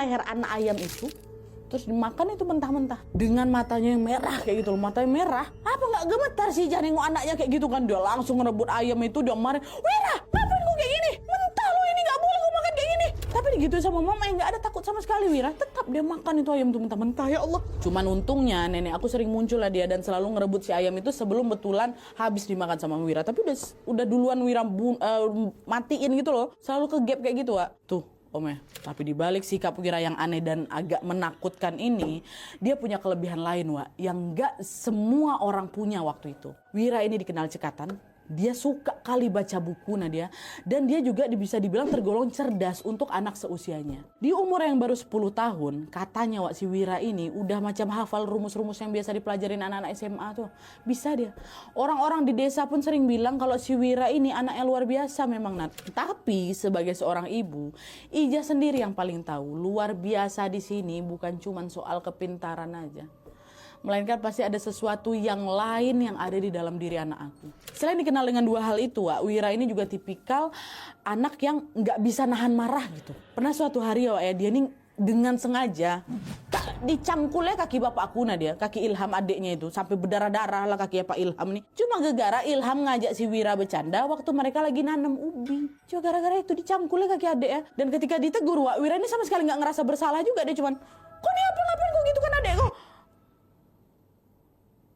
leher anak ayam itu, terus dimakan itu mentah-mentah dengan matanya yang merah kayak gitu loh, matanya merah. Apa nggak gemetar sih Ija nengok anaknya kayak gitu kan? Dia langsung ngerebut ayam itu, dia marah, Wira ngapain kau kayak gini, mentah lo ini, nggak boleh kau makan kayak gini. Tapi digituin sama mama yang nggak ada takut sama sekali. Wira tetap dia makan itu ayam itu mentah-mentah. Ya Allah, cuman untungnya nenek aku sering muncul lah dia dan selalu ngerebut si ayam itu sebelum betulan habis dimakan sama Wira. Tapi udah duluan Wira matiin gitu loh, selalu ke gap kayak gitu Wak. Tuh Om ya, tapi dibalik sikap Wira yang aneh dan agak menakutkan ini, dia punya kelebihan lain Wak, yang gak semua orang punya waktu itu. Wira ini dikenal cekatan, dia suka kali baca buku Nadia, dan dia juga bisa dibilang tergolong cerdas untuk anak seusianya. Di umur yang baru 10 tahun, katanya Wak, si Wira ini udah macam hafal rumus-rumus yang biasa dipelajarin anak-anak SMA tuh. Bisa dia. Orang-orang di desa pun sering bilang kalau si Wira ini anaknya luar biasa memang Nat. Tapi sebagai seorang ibu, Ija sendiri yang paling tahu luar biasa di sini bukan cuma soal kepintaran aja, melainkan pasti ada sesuatu yang lain yang ada di dalam diri anak aku. Selain dikenal dengan dua hal itu, Wak, Wira ini juga tipikal anak yang nggak bisa nahan marah gitu. Pernah suatu hari ya, Wak, ya, dia ini dengan sengaja dicangkulnya kaki bapak aku dia, kaki Ilham adiknya itu, sampai berdarah-darah lah kaki Pak Ilham nih. Cuma gara-gara Ilham ngajak si Wira bercanda waktu mereka lagi nanam ubi. Cuma gara-gara itu dicangkulnya kaki adiknya. Dan ketika ditegur, Wak, Wira ini sama sekali nggak ngerasa bersalah juga. Dia cuman, kok nih apa ngapain kok gitu kan adek kok?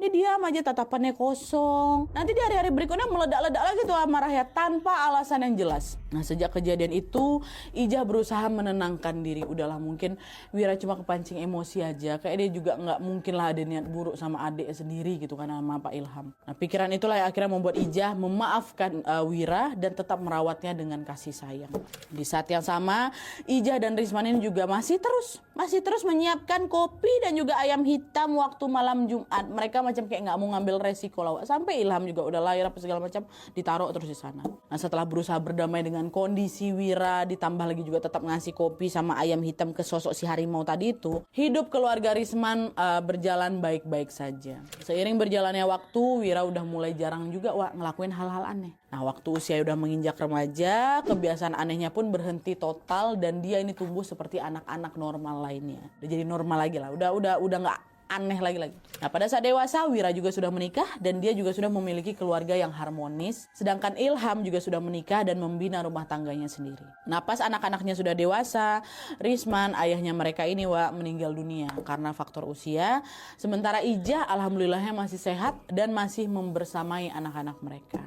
Dia diam aja, tatapannya kosong. Nanti di hari-hari berikutnya meledak-ledak lagi tuh amarahnya tanpa alasan yang jelas. Nah, sejak kejadian itu, Ija berusaha menenangkan diri. Udahlah, mungkin Wira cuma kepancing emosi aja. Kayak dia juga nggak mungkin lah ada niat buruk sama adiknya sendiri gitu kan, sama Pak Ilham. Nah, pikiran itulah yang akhirnya membuat Ija memaafkan Wira dan tetap merawatnya dengan kasih sayang. Di saat yang sama, Ija dan Risman ini juga masih terus menyiapkan kopi dan juga ayam hitam waktu malam Jumat. Mereka macam kayak nggak mau ngambil resiko lah. Sampai Ilham juga udah lahir apa segala macam, ditaruh terus di sana. Nah, setelah berusaha berdamai dengan kondisi Wira, ditambah lagi juga tetap ngasih kopi sama ayam hitam ke sosok si harimau tadi itu, hidup keluarga Risman berjalan baik-baik saja. Seiring berjalannya waktu, Wira udah mulai jarang juga ngelakuin hal-hal aneh. Nah, waktu usia udah menginjak remaja, kebiasaan anehnya pun berhenti total dan dia ini tumbuh seperti anak-anak normal lainnya. Udah jadi normal lagi lah. Udah nggak aneh lagi. Nah, pada saat dewasa, Wira juga sudah menikah dan dia juga sudah memiliki keluarga yang harmonis. Sedangkan Ilham juga sudah menikah dan membina rumah tangganya sendiri. Nah, pas anak-anaknya sudah dewasa, Risman, ayahnya mereka ini meninggal dunia karena faktor usia. Sementara Ija, alhamdulillahnya masih sehat dan masih membersamai anak-anak mereka.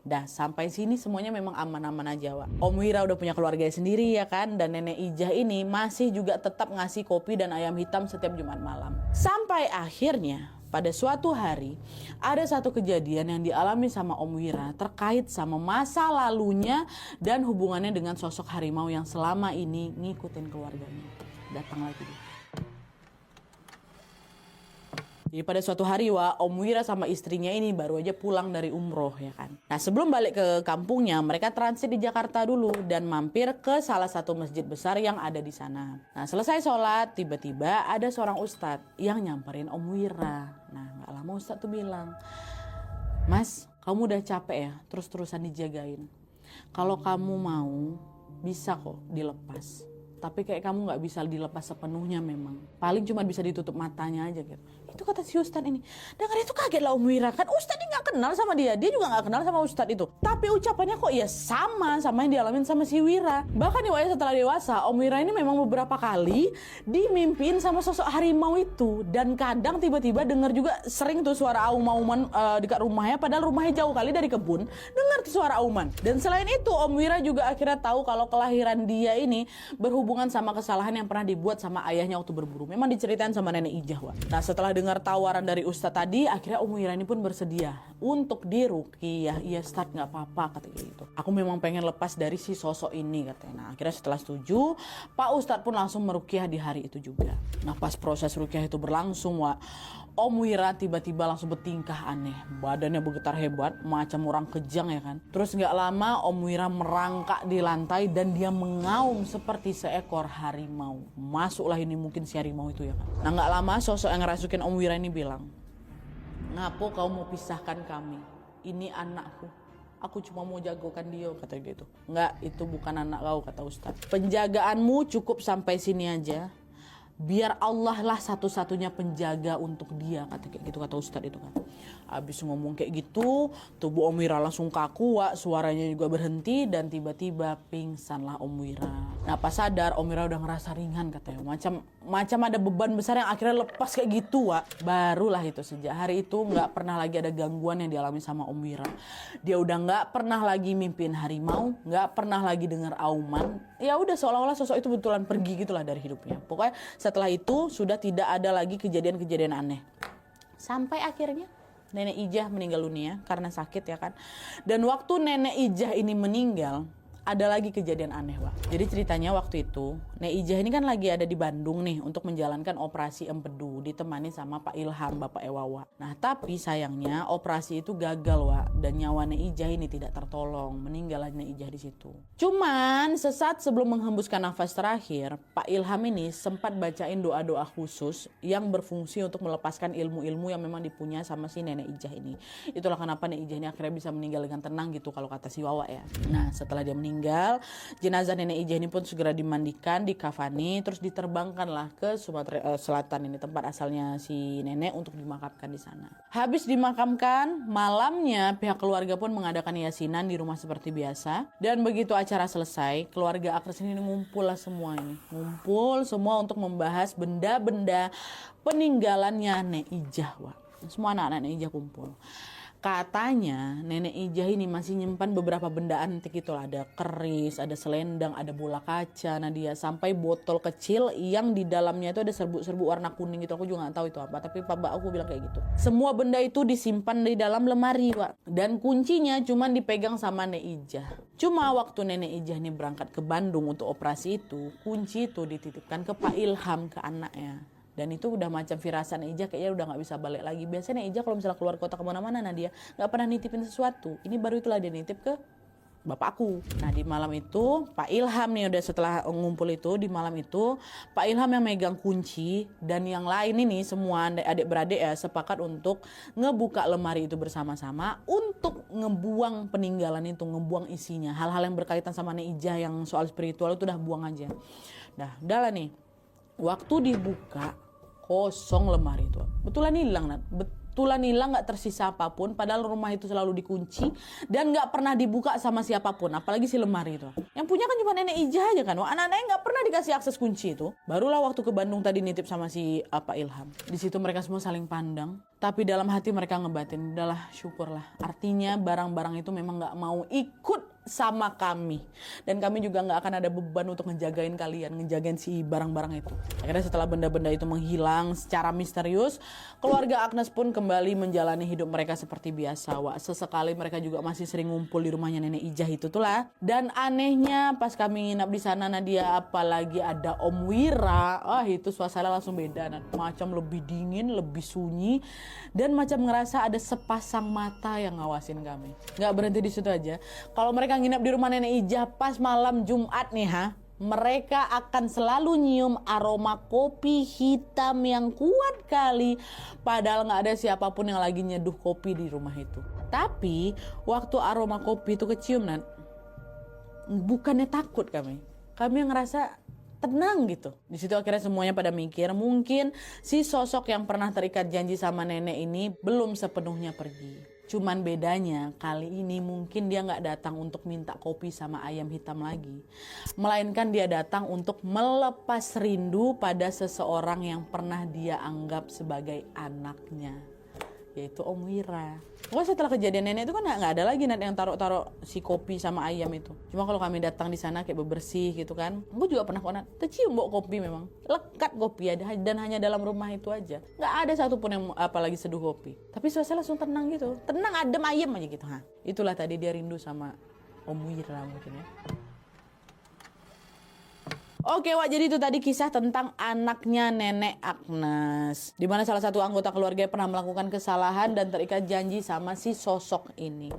Dah, sampai sini semuanya memang aman-aman aja, Wak. Om Wira udah punya keluarga sendiri ya kan, dan nenek Ijah ini masih juga tetap ngasih kopi dan ayam hitam setiap Jumat malam. Sampai akhirnya pada suatu hari ada satu kejadian yang dialami sama Om Wira terkait sama masa lalunya dan hubungannya dengan sosok harimau yang selama ini ngikutin keluarganya. Datang lagi dia. Jadi pada suatu hari Om Wira sama istrinya ini baru aja pulang dari umroh ya kan. Nah, sebelum balik ke kampungnya, mereka transit di Jakarta dulu dan mampir ke salah satu masjid besar yang ada di sana. Nah, selesai sholat, tiba-tiba ada seorang ustadz yang nyamperin Om Wira. Nah, gak lama ustadz tuh bilang, Mas, kamu udah capek ya terus-terusan dijagain. Kalau kamu mau, bisa kok dilepas. Tapi kayak kamu gak bisa dilepas sepenuhnya memang. Paling cuma bisa ditutup matanya aja gitu. Itu kata si Ustadz ini. Dan karena itu kaget lah Om Wira. Kan Ustadz ini gak kenal sama dia. Dia juga gak kenal sama Ustadz itu. Tapi ucapannya kok ya sama yang dialamin sama si Wira. Bahkan nih setelah dewasa, Om Wira ini memang beberapa kali dimimpin sama sosok harimau itu. Dan kadang tiba-tiba dengar juga sering tuh suara aum-auman dekat rumahnya. Padahal rumahnya jauh kali dari kebun. Dengar tuh suara auman. Dan selain itu Om Wira juga akhirnya tahu kalau kelahiran dia ini berhubungan sama kesalahan yang pernah dibuat sama ayahnya waktu berburu. Memang diceritain sama nenek Ijah, Wak. Nah, setelah dengar tawaran dari Ustadz tadi, akhirnya Om Wira ini pun bersedia untuk diruqyah. Iya, Ustadz, nggak apa-apa katanya gitu. Aku memang pengen lepas dari si sosok ini katanya. Nah, akhirnya setelah setuju, Pak Ustadz pun langsung meruqyah di hari itu juga. Nah, pas proses ruqyah itu berlangsung, Wak, Om Wira tiba-tiba langsung bertingkah aneh. Badannya bergetar hebat, macam orang kejang ya kan. Terus nggak lama Om Wira merangkak di lantai dan dia mengaum seperti seekor harimau. Masuklah ini mungkin si harimau itu ya kan. Nah, nggak lama sosok yang ngerasukin Om Wira ini bilang, ngapo kau mau pisahkan kami? Ini anakku. Aku cuma mau jagokan dia, kata gitu. Enggak, itu bukan anak kau, kata Ustadz. Penjagaanmu cukup sampai sini aja. Biar Allah lah satu-satunya penjaga untuk dia, kata kayak gitu, kata Ustadz itu kan. Abis ngomong kayak gitu, tubuh Om Wira langsung kaku, Wak. Suaranya juga berhenti dan tiba-tiba pingsanlah Om Wira. Nah pas sadar Om Wira udah ngerasa ringan katanya, macam ada beban besar yang akhirnya lepas kayak gitu, Wak. Barulah itu, sejak hari itu nggak pernah lagi ada gangguan yang dialami sama Om Wira. Dia udah nggak pernah lagi mimpiin harimau, nggak pernah lagi dengar auman. Ya udah seolah-olah sosok itu betulan pergi gitulah dari hidupnya. Pokoknya setelah itu sudah tidak ada lagi kejadian-kejadian aneh. Sampai akhirnya Nenek Ijah meninggal dunia karena sakit ya kan. Dan waktu Nenek Ijah ini meninggal, ada lagi kejadian aneh, Pak. Jadi ceritanya waktu itu, Nek Ijah ini kan lagi ada di Bandung nih untuk menjalankan operasi empedu, ditemani sama Pak Ilham, Bapak Ewawa. Nah, tapi sayangnya operasi itu gagal, Wak, dan nyawa Nek Ijah ini tidak tertolong. Meninggal Nek Ijah di situ. Cuman sesaat sebelum menghembuskan nafas terakhir, Pak Ilham ini sempat bacain doa-doa khusus yang berfungsi untuk melepaskan ilmu-ilmu yang memang dipunya sama si Nenek Ijah ini. Itulah kenapa Nek Ijah ini akhirnya bisa meninggal dengan tenang gitu kalau kata si Wawa ya. Nah, setelah dia meninggal, jenazah Nenek Ijah ini pun segera dimandikan, dikafani, terus diterbangkanlah ke Sumatera Selatan ini, tempat asalnya si nenek, untuk dimakamkan di sana. Habis dimakamkan, malamnya pihak keluarga pun mengadakan yasinan di rumah seperti biasa. Dan begitu acara selesai, keluarga Agnes ini ngumpul lah semua ini. Ngumpul semua untuk membahas benda-benda peninggalannya Nek Ijah, Wak. Semua anak-anak Nek Ijah kumpul. Katanya Nenek Ijah ini masih nyimpan beberapa benda antik itu, ada keris, ada selendang, ada bola kaca, Nadia, sampai botol kecil yang di dalamnya itu ada serbuk-serbuk warna kuning gitu. Aku juga nggak tahu itu apa, tapi Pak aku bilang kayak gitu. Semua benda itu disimpan di dalam lemari, Pak, dan kuncinya cuma dipegang sama Nek Ijah. Cuma waktu Nenek Ijah ini berangkat ke Bandung untuk operasi itu, kunci itu dititipkan ke Pak Ilham, ke anaknya. Dan itu udah macam firasan Ijah kayaknya udah gak bisa balik lagi. Biasanya Ijah kalau misalnya keluar kota kemana-mana, nah dia gak pernah nitipin sesuatu. Ini baru itulah dia nitip ke bapakku. Nah di malam itu Pak Ilham nih, udah setelah ngumpul itu, di malam itu Pak Ilham yang megang kunci, dan yang lain ini semua adik-beradik ya sepakat untuk ngebuka lemari itu bersama-sama untuk ngebuang peninggalan itu, ngebuang isinya. Hal-hal yang berkaitan sama Nek Ijah yang soal spiritual itu udah buang aja. Nah udah lah nih, waktu dibuka kosong lemari itu. Betulan hilang, Nat. Betulan hilang, gak tersisa apapun. Padahal rumah itu selalu dikunci dan gak pernah dibuka sama siapapun. Apalagi si lemari itu. Yang punya kan cuma Nenek Ijah aja kan. Anak-anaknya gak pernah dikasih akses kunci itu. Barulah waktu ke Bandung tadi nitip sama si Pak Ilham. Di situ mereka semua saling pandang. Tapi dalam hati mereka ngebatin, udahlah syukurlah. Artinya barang-barang itu memang gak mau ikut sama kami, dan kami juga nggak akan ada beban untuk ngejagain kalian, ngejagain si barang-barang itu. Akhirnya setelah benda-benda itu menghilang secara misterius, keluarga Agnes pun kembali menjalani hidup mereka seperti biasa, Wak. Sesekali mereka juga masih sering ngumpul di rumahnya Nenek Ijah itu tuh lah. Dan anehnya pas kami nginap di sana, Nadia, apalagi ada Om Wira, itu suasana langsung beda, macam lebih dingin, lebih sunyi, dan macam ngerasa ada sepasang mata yang ngawasin kami. Nggak berhenti di situ aja. Kalau mereka nginap di rumah Nenek Ijah pas malam Jumat nih, mereka akan selalu nyium aroma kopi hitam yang kuat kali, padahal nggak ada siapapun yang lagi nyeduh kopi di rumah itu. Tapi waktu aroma kopi itu kecium, bukannya takut kami yang ngerasa tenang gitu. Di situ akhirnya semuanya pada mikir, mungkin si sosok yang pernah terikat janji sama nenek ini belum sepenuhnya pergi. Cuman bedanya kali ini mungkin dia gak datang untuk minta kopi sama ayam hitam lagi. Melainkan dia datang untuk melepas rindu pada seseorang yang pernah dia anggap sebagai anaknya, yaitu Om Wira. Pokoknya setelah kejadian nenek itu kan nggak ada lagi yang taruh si kopi sama ayam itu. Cuma kalau kami datang di sana kayak bebersih gitu kan. Gue juga pernah tercium bau kopi, memang lekat kopi ada, dan hanya dalam rumah itu aja. Nggak ada satupun yang apalagi seduh kopi. Tapi suasana langsung tenang gitu, tenang, adem, ayem aja gitu. Itulah tadi dia rindu sama Om Wira mungkin ya. Oke, Wak, jadi itu tadi kisah tentang anaknya Nenek Agnes, di mana salah satu anggota keluarga pernah melakukan kesalahan dan terikat janji sama si sosok ini.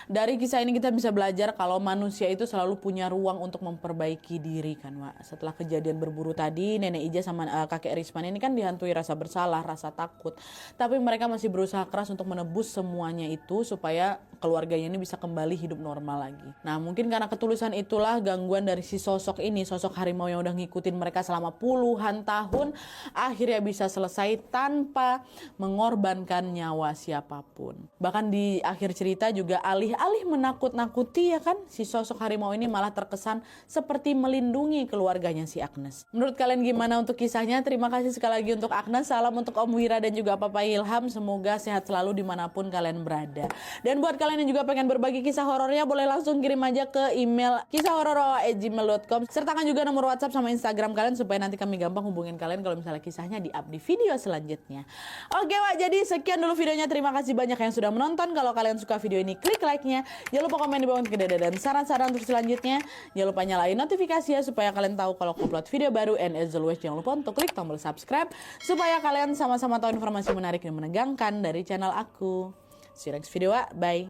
Dari kisah ini kita bisa belajar kalau manusia itu selalu punya ruang untuk memperbaiki diri kan, Wak. Setelah kejadian berburu tadi, Nenek Ija sama kakek Risman ini kan dihantui rasa bersalah, rasa takut. Tapi mereka masih berusaha keras untuk menebus semuanya itu supaya keluarganya ini bisa kembali hidup normal lagi. Nah, mungkin karena ketulusan itulah gangguan dari si sosok ini, sosok harimau yang udah ngikutin mereka selama puluhan tahun, akhirnya bisa selesai tanpa mengorbankan nyawa siapapun. Bahkan di akhir cerita juga alih-alih menakut-nakuti ya kan, si sosok harimau ini malah terkesan seperti melindungi keluarganya si Agnes. Menurut kalian gimana untuk kisahnya? Terima kasih sekali lagi untuk Agnes, salam untuk Om Wira dan juga Papa Ilham, semoga sehat selalu dimanapun kalian berada. Dan buat kalian yang juga pengen berbagi kisah horornya, boleh langsung kirim aja ke email kisahhoror@gmail.com, sertakan juga nomor WhatsApp sama Instagram kalian supaya nanti kami gampang hubungin kalian kalau misalnya kisahnya di-up di video selanjutnya. Oke Wak, jadi sekian dulu videonya. Terima kasih banyak yang sudah menonton. Kalau kalian suka video ini, klik like-nya. Jangan lupa komen di bawah untuk dan saran-saran untuk selanjutnya. Jangan lupa nyalain notifikasi ya supaya kalian tahu kalau aku upload video baru. And as always, jangan lupa untuk klik tombol subscribe supaya kalian sama-sama tahu informasi menarik dan menegangkan dari channel aku. See you next video, Wak. Bye.